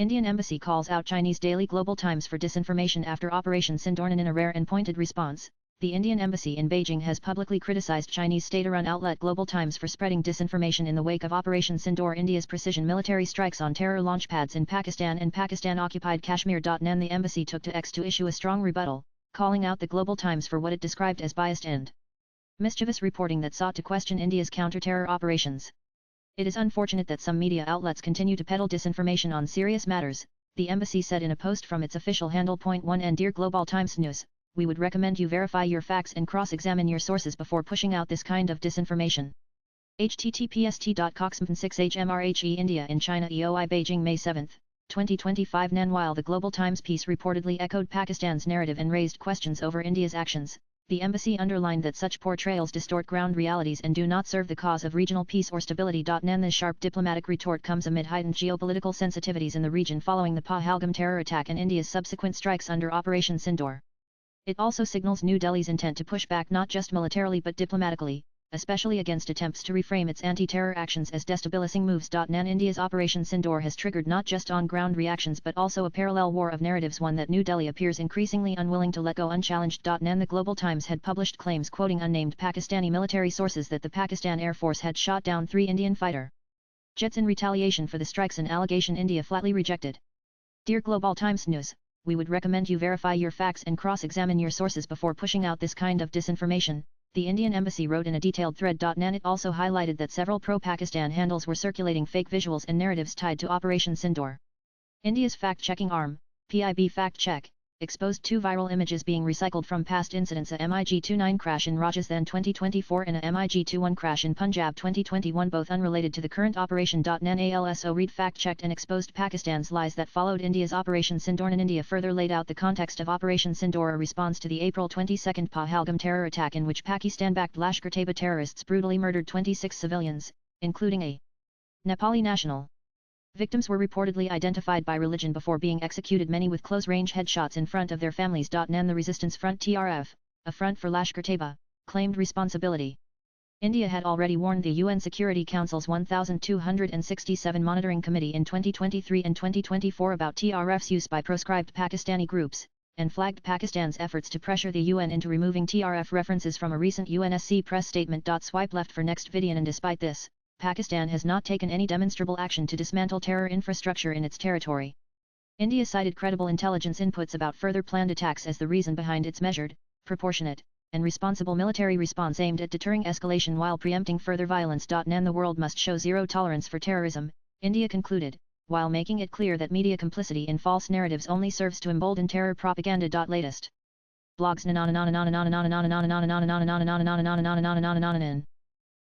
Indian Embassy calls out Chinese daily Global Times for disinformation after Operation Sindoor. In a rare and pointed response, the Indian Embassy in Beijing has publicly criticized Chinese state-run outlet Global Times for spreading disinformation in the wake of Operation Sindoor. India's precision military strikes on terror launchpads in Pakistan and Pakistan-occupied Kashmir. The embassy took to X to issue a strong rebuttal, calling out the Global Times for what it described as biased and mischievous reporting that sought to question India's counter-terror operations. It is unfortunate that some media outlets continue to peddle disinformation on serious matters, the embassy said in a post from its official handle. .1 And Dear Global Times News, we would recommend you verify your facts and cross-examine your sources before pushing out this kind of disinformation. https://coxm6hmrhe India in China EOI Beijing May 7, 2025 While the Global Times piece reportedly echoed Pakistan's narrative and raised questions over India's actions, the embassy underlined that such portrayals distort ground realities and do not serve the cause of regional peace or stability. The sharp diplomatic retort comes amid heightened geopolitical sensitivities in the region following the Pahalgam terror attack and India's subsequent strikes under Operation Sindoor. It also signals New Delhi's intent to push back not just militarily but diplomatically, especially against attempts to reframe its anti-terror actions as destabilizing moves. India's Operation Sindoor has triggered not just on-ground reactions but also a parallel war of narratives, one that New Delhi appears increasingly unwilling to let go unchallenged. The Global Times had published claims quoting unnamed Pakistani military sources that the Pakistan Air Force had shot down 3 Indian fighter jets in retaliation for the strikes, an allegation India flatly rejected. Dear Global Times News, we would recommend you verify your facts and cross-examine your sources before pushing out this kind of disinformation, the Indian Embassy wrote in a detailed thread. It also highlighted that several pro-Pakistan handles were circulating fake visuals and narratives tied to Operation Sindoor. India's fact-checking arm, PIB Fact Check, exposed 2 viral images being recycled from past incidents: a MiG-29 crash in Rajasthan 2024 and a MiG-21 crash in Punjab 2021, both unrelated to the current operation. Also read fact-checked and exposed Pakistan's lies that followed India's Operation Sindoor. India further laid out the context of Operation Sindoor, a response to the April 22 Pahalgam terror attack in which Pakistan-backed Lashkar-Taiba terrorists brutally murdered 26 civilians, including a Nepali national. Victims were reportedly identified by religion before being executed, many with close-range headshots in front of their families. The Resistance Front TRF, a front for Lashkar-Taiba, claimed responsibility. India had already warned the UN Security Council's 1267 Monitoring Committee in 2023 and 2024 about TRF's use by proscribed Pakistani groups, and flagged Pakistan's efforts to pressure the UN into removing TRF references from a recent UNSC press statement. Swipe left for next video. And despite this, Pakistan has not taken any demonstrable action to dismantle terror infrastructure in its territory. India cited credible intelligence inputs about further planned attacks as the reason behind its measured, proportionate, and responsible military response aimed at deterring escalation while preempting further violence. The world must show zero tolerance for terrorism, India concluded, while making it clear that media complicity in false narratives only serves to embolden terror propaganda. Latest blogs